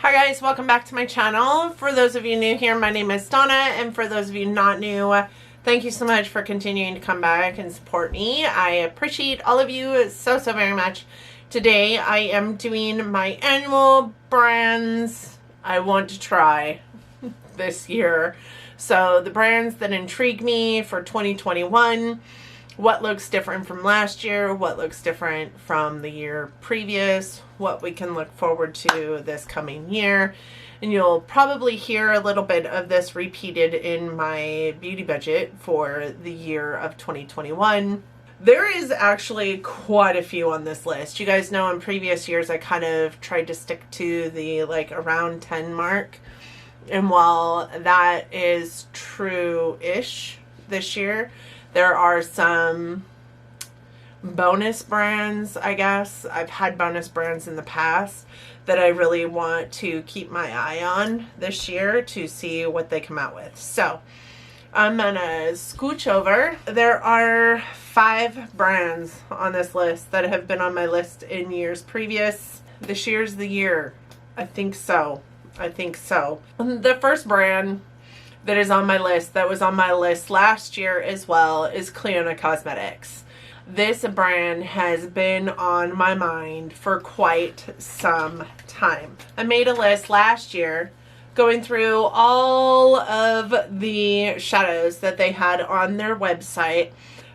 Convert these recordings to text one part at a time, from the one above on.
Hi guys, welcome back to my channel. For those of you new here, my name is Donna, and for those of you not new, thank you so much for continuing to come back and support me. I appreciate all of you so very much. Today I am doing my annual brands I want to try this year. So the brands that intrigue me for 2021, what looks different from last year, what looks different from the year previous, what we can look forward to this coming year. And you'll probably hear a little bit of this repeated in my beauty budget for the year of 2021. There is actually quite a few on this list. You guys know in previous years I kind of tried to stick to the around 10 mark. And while that is true-ish this year, there are some bonus brands, I guess. I've had bonus brands in the past that I really want to keep my eye on this year to see what they come out with. So I'm gonna scooch over. There are 5 brands on this list that have been on my list in years previous. This year's the year. I think so. I think so. The first brand that is on my list, that was on my list last year as well, is Clionadh Cosmetics. This brand has been on my mind for quite some time. I made a list last year going through all of the shadows that they had on their website,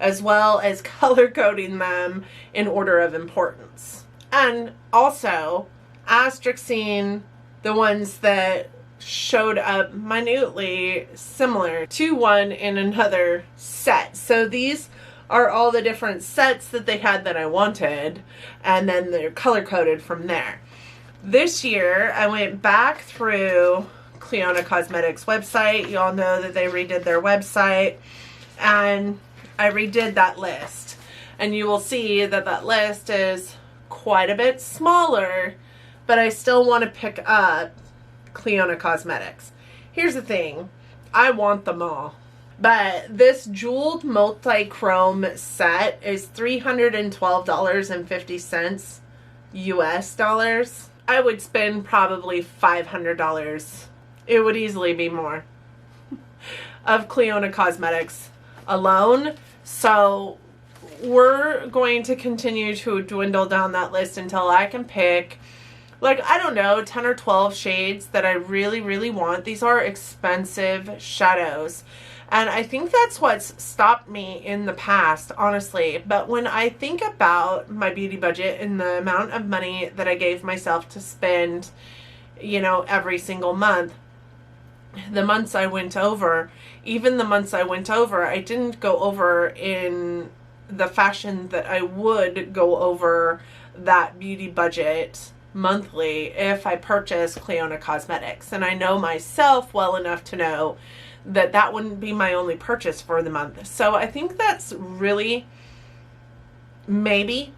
as well as color coding them in order of importance. And also asterixing the ones that showed up minutely similar to one in another set. So these are all the different sets that they had that I wanted, and then they're color coded from there. This year I went back through Clionadh Cosmetics website. You all know that they redid their website, and I redid that list, and you will see that that list is quite a bit smaller, but I still want to pick up Clionadh Cosmetics. Here's the thing, I want them all, but this jeweled multi-chrome set is $312.50 US dollars. I would spend probably $500. It would easily be more of Clionadh Cosmetics alone. So we're going to continue to dwindle down that list until I can pick, I don't know, 10 or 12 shades that I really want. These are expensive shadows, and I think that's what's stopped me in the past, honestly. But when I think about my beauty budget and the amount of money that I gave myself to spend, you know, every single month, the months I went over, even the months I went over, I didn't go over in the fashion that I would go over that beauty budget monthly if I purchase Clionadh Cosmetics. And I know myself well enough to know that that wouldn't be my only purchase for the month. So I think that's really maybe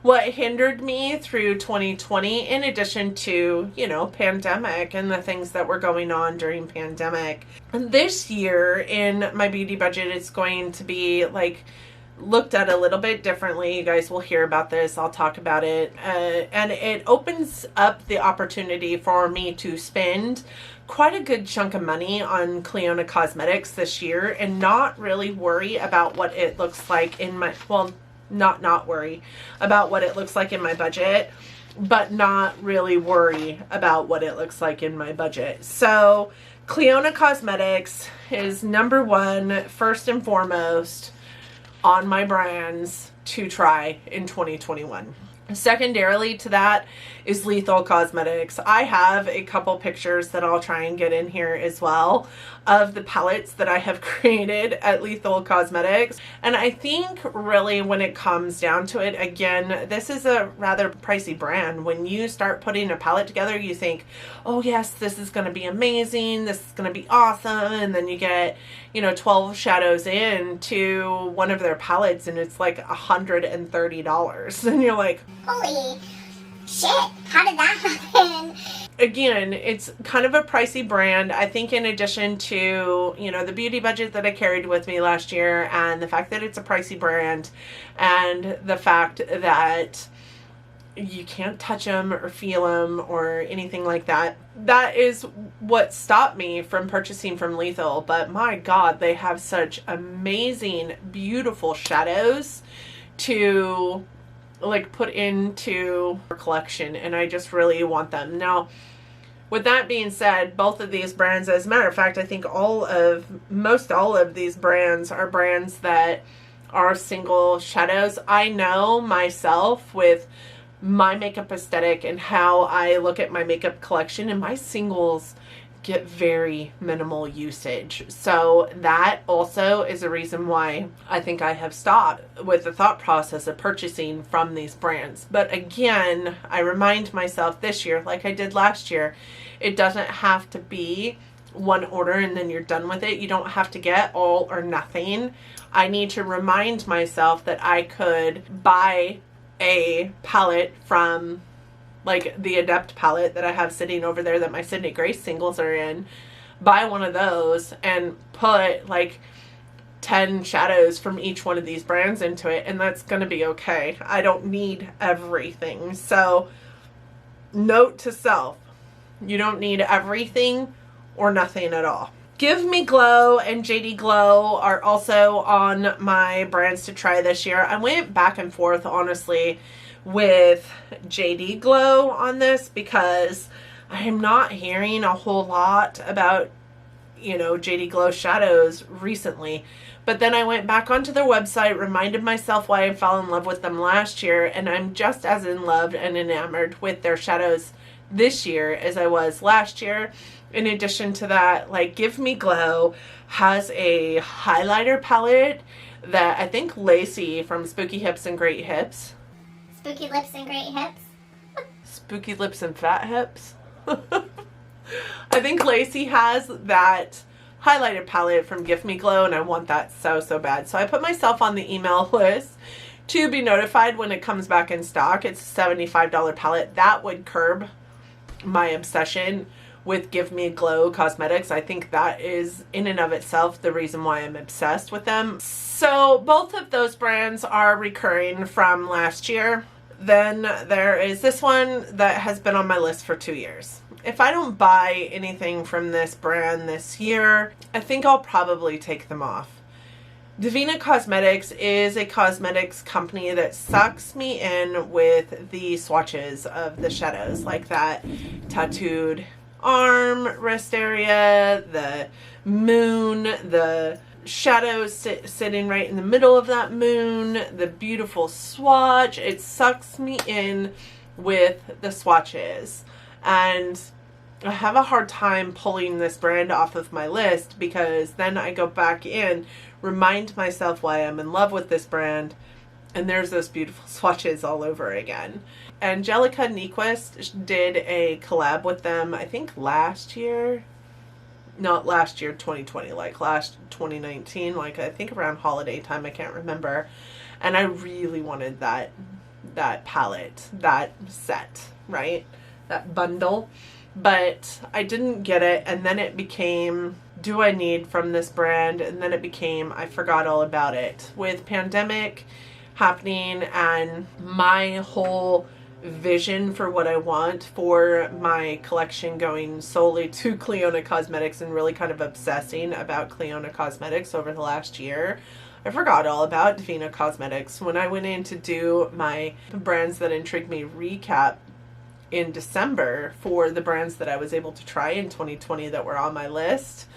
what hindered me through 2020, in addition to, you know, pandemic and the things that were going on during pandemic. And this year in my beauty budget, it's going to be looked at a little bit differently. You guys will hear about this. I'll talk about it. And it opens up the opportunity for me to spend quite a good chunk of money on Clionadh Cosmetics this year and not really worry about what it looks like in my, well, not worry about what it looks like in my budget, but not really worry about what it looks like in my budget. So Clionadh Cosmetics is number one, first and foremost, on my brands to try in 2021. Secondarily to that is Lethal Cosmetics. I have a couple pictures that I'll try and get in here as well of the palettes that I have created at Lethal Cosmetics. And I think really when it comes down to it, again, this is a rather pricey brand. When you start putting a palette together, you think, oh yes, this is going to be amazing, this is going to be awesome, and then you get, you know, 12 shadows into one of their palettes and it's like $130, and you're like, holy shit, how did that happen? Again, it's kind of a pricey brand. I think in addition to, you know, the beauty budget that I carried with me last year, and the fact that it's a pricey brand, and the fact that you can't touch them or feel them or anything like that. That is what stopped me from purchasing from Lethal. But my God, they have such amazing, beautiful shadows to like put into our collection, and I just really want them. Now, with that being said, both of these brands, as a matter of fact, I think most all of these brands are brands that are single shadows. I know myself with my makeup aesthetic and how I look at my makeup collection, and my singles get very minimal usage. So that also is a reason why I think I have stopped with the thought process of purchasing from these brands. But again, I remind myself this year, like I did last year, it doesn't have to be one order and then you're done with it. You don't have to get all or nothing. I need to remind myself that I could buy a palette from like the Adept palette that I have sitting over there that my Sydney Grace singles are in, buy one of those and put like 10 shadows from each one of these brands into it, and that's going to be okay. I don't need everything. So note to self, you don't need everything or nothing at all. Give Me Glow and JD Glow are also on my brands to try this year. I went back and forth, honestly, with JD Glow on this because I am not hearing a whole lot about, you know, JD Glow shadows recently. But then I went back onto their website, reminded myself why I fell in love with them last year, and I'm just as in love and enamored with their shadows this year as I was last year. In addition to that, like Give Me Glow has a highlighter palette that I think Lacey from Spooky Hips and Great Hips. Spooky lips and great hips. Spooky Lips and Fat Hips. I think Lacey has that highlighter palette from Give Me Glow, and I want that so, so bad. So I put myself on the email list to be notified when it comes back in stock. It's a $75 palette. That would curb my obsession with Give Me Glow Cosmetics. I think that is in and of itself the reason why I'm obsessed with them. So both of those brands are recurring from last year. Then there is this one that has been on my list for 2 years. If I don't buy anything from this brand this year, I think I'll probably take them off. Divina Cosmetics is a cosmetics company that sucks me in with the swatches of the shadows, like that tattooed arm, wrist area, the moon, the shadows sitting right in the middle of that moon, the beautiful swatch. It sucks me in with the swatches, and I have a hard time pulling this brand off of my list because then I go back in, remind myself why I'm in love with this brand, and there's those beautiful swatches all over again. Angelica Nyquist did a collab with them, I think last year. Not last year, 2020, like last 2019, like I think around holiday time, I can't remember. And I really wanted that palette, that set, right? That bundle. But I didn't get it, and then it became, do I need from this brand? And then it became, I forgot all about it. With pandemic happening and my whole vision for what I want for my collection going solely to Clionadh Cosmetics and really kind of obsessing about Clionadh Cosmetics over the last year, I forgot all about Divina Cosmetics. When I went in to do my brands that intrigued me recap in December for the brands that I was able to try in 2020 that were on my list,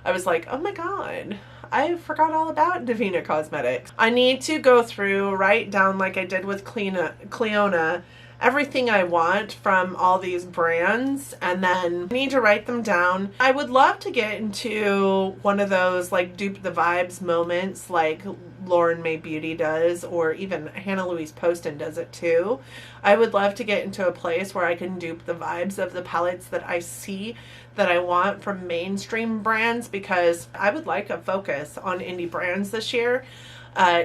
I was like, oh my God, I forgot all about Divina Cosmetics. I need to go through, write down like I did with Clionadh, everything I want from all these brands, and then I need to write them down. I would love to get into one of those like dupe the vibes moments like Lauren May Beauty does, or even Hannah Louise Poston does it too. I would love to get into a place where I can dupe the vibes of the palettes that I see that I want from mainstream brands, because I would like a focus on indie brands this year.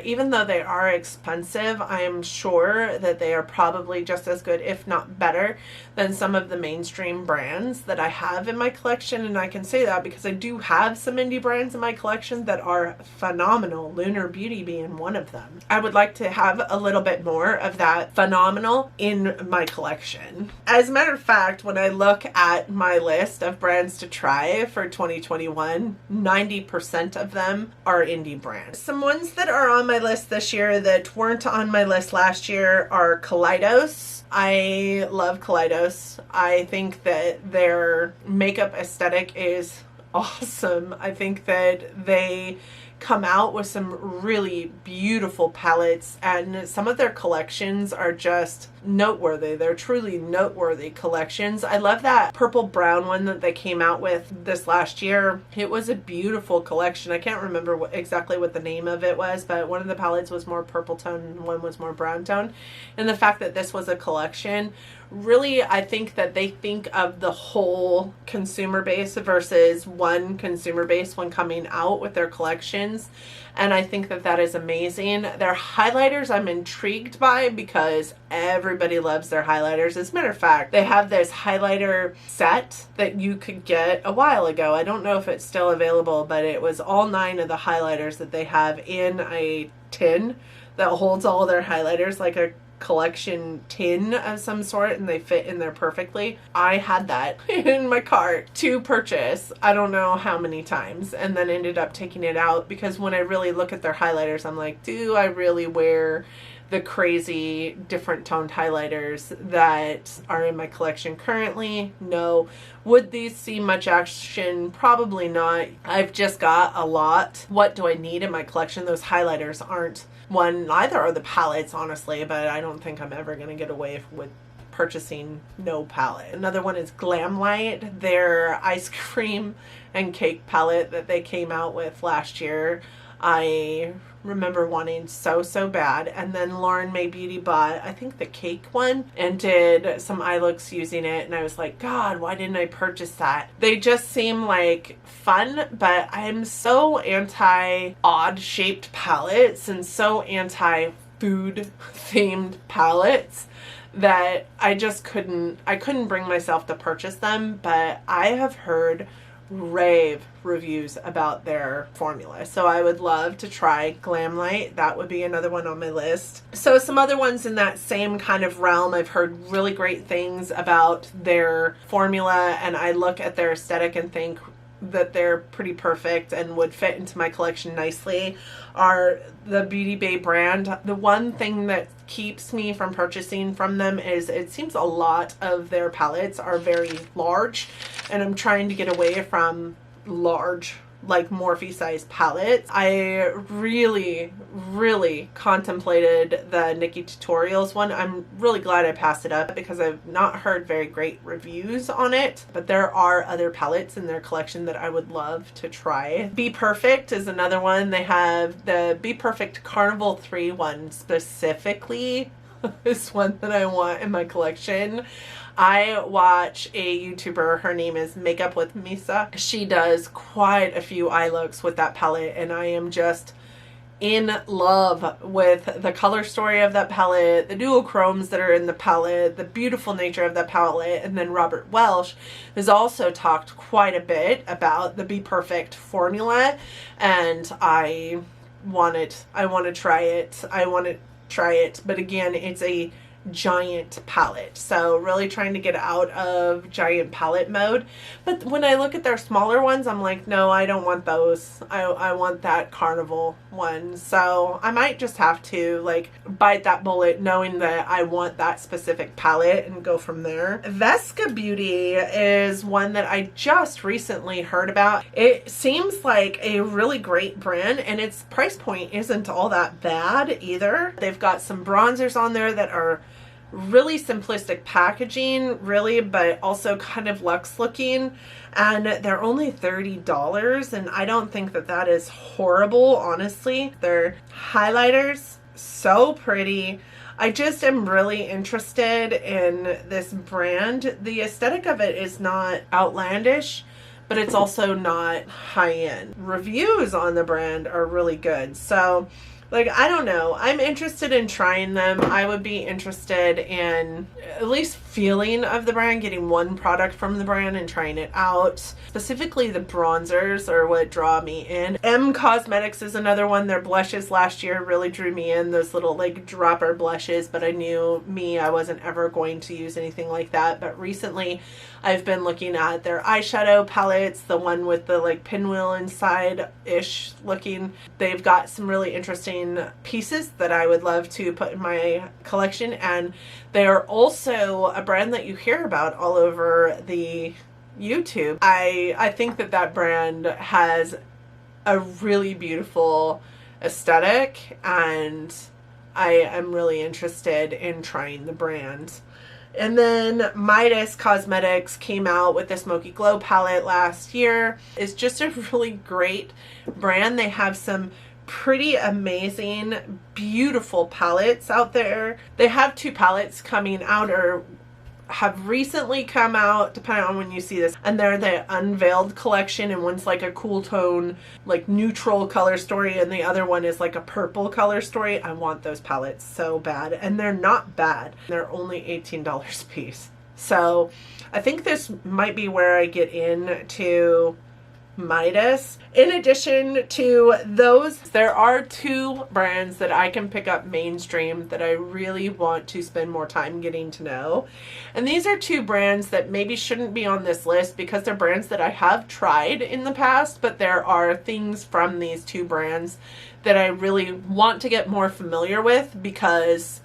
Even though they are expensive, I am sure that they are probably just as good, if not better, than some of the mainstream brands that I have in my collection. And I can say that because I do have some indie brands in my collection that are phenomenal, Lunar Beauty being one of them. I would like to have a little bit more of that phenomenal in my collection. As a matter of fact, when I look at my list of brands to try for 2021, 90% of them are indie brands. Some ones that are on my list this year that weren't on my list last year are Kaleidos. I love Kaleidos. I think that their makeup aesthetic is awesome. I think that they come out with some really beautiful palettes, and some of their collections are just noteworthy. They're truly noteworthy collections. I love that purple brown one that they came out with this last year. It was a beautiful collection. I can't remember exactly what the name of it was, but one of the palettes was more purple tone and one was more brown tone. And the fact that this was a collection, really, I think that they think of the whole consumer base versus one consumer base when coming out with their collections. And I think that that is amazing. Their highlighters I'm intrigued by because everybody loves their highlighters. As a matter of fact, they have this highlighter set that you could get a while ago. I don't know if it's still available, but it was all 9 of the highlighters that they have in a tin that holds all their highlighters, like a collection tin of some sort, and they fit in there perfectly. I had that in my cart to purchase I don't know how many times, and then ended up taking it out because when I really look at their highlighters, I'm like, do I really wear the crazy different toned highlighters that are in my collection currently? No. Would these see much action? Probably not. I've just got a lot. What do I need in my collection? Those highlighters aren't one. Neither are the palettes, honestly, but I don't think I'm ever going to get away with purchasing no palette. Another one is Glamlight, their ice cream and cake palette that they came out with last year. I remember wanting so bad, and then Lauren May Beauty bought, I think, the cake one and did some eye looks using it, and I was like, God, why didn't I purchase that? They just seem like fun, but I'm so anti odd shaped palettes and so anti food themed palettes that I just couldn't bring myself to purchase them. But I have heard rave reviews about their formula, so I would love to try Glamlight. That would be another one on my list. So some other ones in that same kind of realm, I've heard really great things about their formula, and I look at their aesthetic and think that they're pretty perfect and would fit into my collection nicely, are the Beauty Bay brand. The one thing that keeps me from purchasing from them is it seems a lot of their palettes are very large, and I'm trying to get away from large, like Morphe size palettes. I really contemplated the Nikki Tutorials one. I'm really glad I passed it up because I've not heard very great reviews on it, but there are other palettes in their collection that I would love to try. Be Perfect is another one. They have the Be Perfect Carnival 3 one specifically is one that I want in my collection. I watch a YouTuber, her name is Makeup with Misa. She does quite a few eye looks with that palette, and I am just in love with the color story of that palette, the duochromes that are in the palette, the beautiful nature of that palette. And then Robert Welsh has also talked quite a bit about the Be Perfect formula, and I want to try it. But again, it's a giant palette, so really trying to get out of giant palette mode. But when I look at their smaller ones, I'm like, no, I don't want those. I want that carnival one. So I might just have to like bite that bullet knowing that I want that specific palette and go from there. Vesca Beauty is one that I just recently heard about. It seems like a really great brand, and its price point isn't all that bad either. They've got some bronzers on there that are really simplistic packaging, really, but also kind of luxe looking, and they're only $30, and I don't think that that is horrible, honestly. Their highlighters, so pretty. I just am really interested in this brand. The aesthetic of it is not outlandish, but it's also not high-end. Reviews on the brand are really good. So Like, I don't know. I'm interested in trying them. I would be interested in at least feeling of the brand, getting one product from the brand and trying it out. Specifically, the bronzers are what draw me in. M Cosmetics is another one. Their blushes last year really drew me in. Those little like dropper blushes, but I knew I wasn't ever going to use anything like that. But recently, I've been looking at their eyeshadow palettes, the one with the like pinwheel inside-ish looking. They've got some really interesting pieces that I would love to put in my collection, and they are also a brand that you hear about all over the YouTube. I think that brand has a really beautiful aesthetic, and I am really interested in trying the brand. And then Midas Cosmetics came out with the Smoky Glow palette last year. It's just a really great brand. They have some pretty amazing, beautiful palettes out there. They have 2 palettes coming out or have recently come out, depending on when you see this, and they're the Unveiled collection, and one's like a cool tone, like neutral color story, and the other one is like a purple color story. I want those palettes so bad, and they're not bad. They're only $18 a piece. So I think this might be where I get into Midas. In addition to those, there are 2 brands that I can pick up mainstream that I really want to spend more time getting to know. And these are 2 brands that maybe shouldn't be on this list because they're brands that I have tried in the past, but there are things from these 2 brands that I really want to get more familiar with because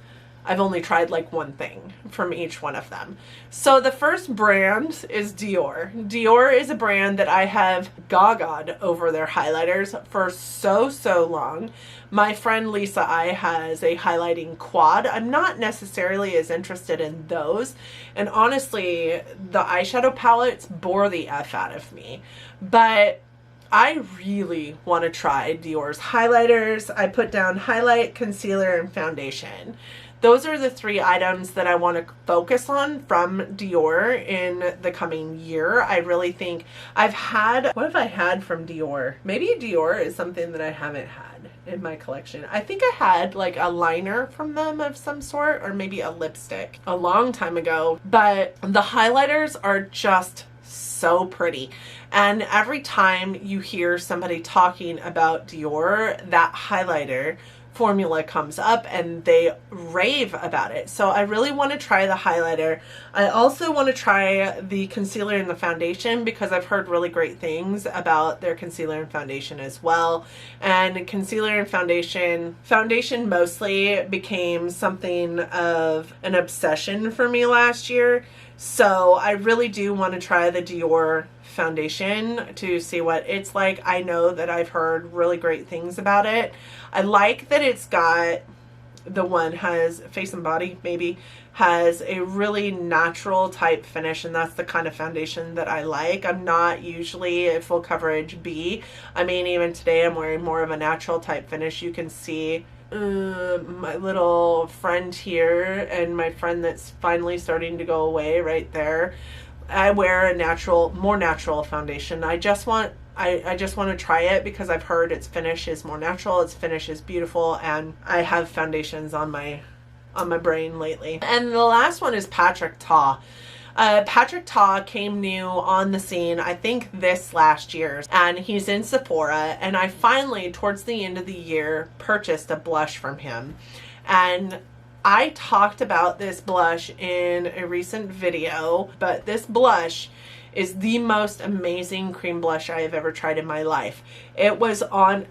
I've only tried like one thing from each one of them. So the first brand is Dior. Dior is a brand that I have gagaed over their highlighters for so long. My friend Lisa I has a highlighting quad. I'm not necessarily as interested in those. And honestly, the eyeshadow palettes bore the F out of me. But I really want to try Dior's highlighters. I put down highlight, concealer, and foundation. Those are the 3 items that I want to focus on from Dior in the coming year. I really think what have I had from Dior? Maybe Dior is something that I haven't had in my collection. I think I had like a liner from them of some sort, or maybe a lipstick a long time ago. But the highlighters are just so pretty. And every time you hear somebody talking about Dior, that highlighter formula comes up and they rave about it. So I really want to try the highlighter. I also want to try the concealer and the foundation because I've heard really great things about their concealer and foundation as well. And concealer and foundation mostly became something of an obsession for me last year. So I really do want to try the Dior foundation to see what it's like. I know that I've heard really great things about it. I like that it's got, the one has Face and Body maybe, has a really natural type finish, and that's the kind of foundation that I like. I'm not usually a full coverage B. I mean, even today I'm wearing more of a natural type finish. You can see my little friend here and my friend that's finally starting to go away right there. I wear a more natural foundation. I just want to try it because I've heard its finish is more natural, its finish is beautiful, and I have foundations on my brain lately. And the last one is Patrick Ta. Patrick Ta came new on the scene, I think this last year, and he's in Sephora, and I finally, towards the end of the year, purchased a blush from him. And I talked about this blush in a recent video, but this blush is the most amazing cream blush I have ever tried in my life. It was on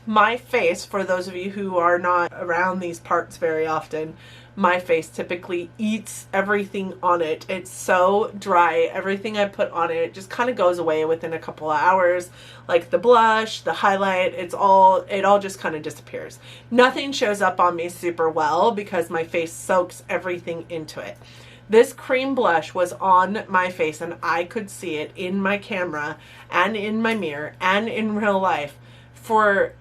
my face, for those of you who are not around these parts very often, my face typically eats everything on it. It's so dry. Everything I put on it just kind of goes away within a couple of hours. Like the blush, the highlight, it all just kind of disappears. Nothing shows up on me super well because my face soaks everything into it. This cream blush was on my face and I could see it in my camera and in my mirror and in real life for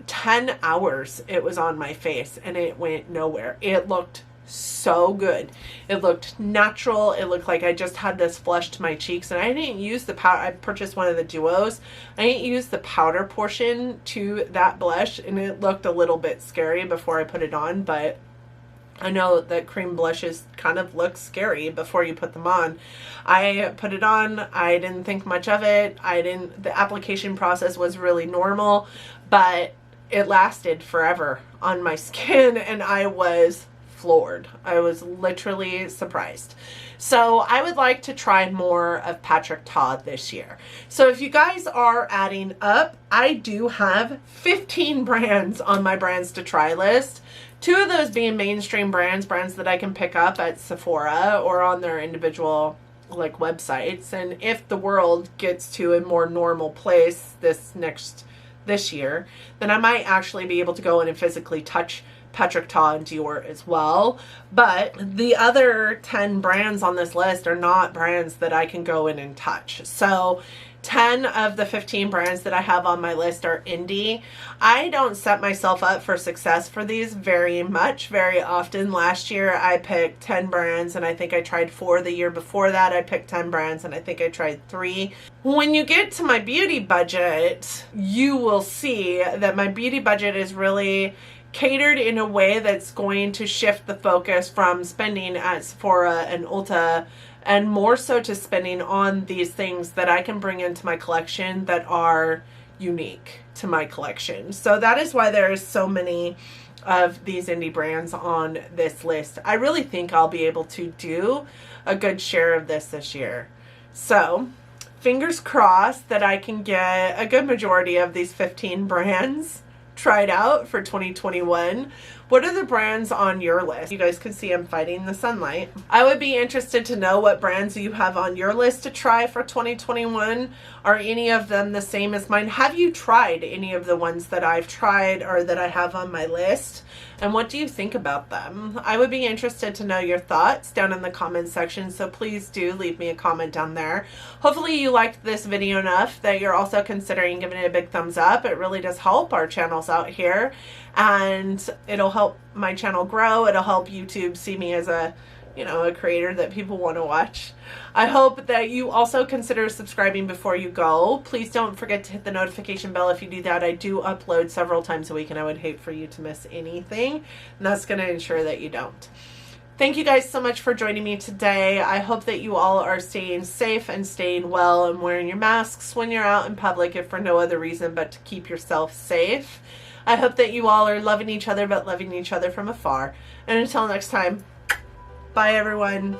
10 hours. It was on my face and it went nowhere. It looked so good. It looked natural. It looked like I just had this flush to my cheeks, and I didn't use the powder. I purchased one of the duos. I didn't use the powder portion to that blush, and it looked a little bit scary before I put it on, but I know that cream blushes kind of look scary before you put them on. I put it on. I didn't think much of it. The application process was really normal, but it lasted forever on my skin, and I was floored. I was literally surprised. So I would like to try more of Patrick Ta this year. So if you guys are adding up, I do have 15 brands on my brands to try list. 2 of those being mainstream brands that I can pick up at Sephora or on their individual like websites. And if the world gets to a more normal place this year, then I might actually be able to go in and physically touch Patrick Ta and Dior as well. But the other 10 brands on this list are not brands that I can go in and touch. So 10 of the 15 brands that I have on my list are indie. I don't set myself up for success for these very often. Last year I picked 10 brands and I think I tried 4. The year before that I picked 10 brands and I think I tried 3. When you get to my beauty budget, you will see that my beauty budget is really catered in a way that's going to shift the focus from spending at Sephora and Ulta and more so to spending on these things that I can bring into my collection that are unique to my collection. So that is why there's so many of these indie brands on this list. I really think I'll be able to do a good share of this year. So fingers crossed that I can get a good majority of these 15 brands tried out for 2021. What are the brands on your list? You guys can see I'm fighting the sunlight. I would be interested to know what brands you have on your list to try for 2021. Are any of them the same as mine? Have you tried any of the ones that I've tried or that I have on my list? And what do you think about them? I would be interested to know your thoughts down in the comment section, so please do leave me a comment down there. Hopefully you liked this video enough that you're also considering giving it a big thumbs up. It really does help our channels out here, and it'll help my channel grow. It'll help YouTube see me as a creator that people want to watch. I hope that you also consider subscribing before you go. Please don't forget to hit the notification bell. If you do that, I do upload several times a week and I would hate for you to miss anything. And that's going to ensure that you don't. Thank you guys so much for joining me today. I hope that you all are staying safe and staying well and wearing your masks when you're out in public, if for no other reason but to keep yourself safe. I hope that you all are loving each other but loving each other from afar. And until next time, bye everyone.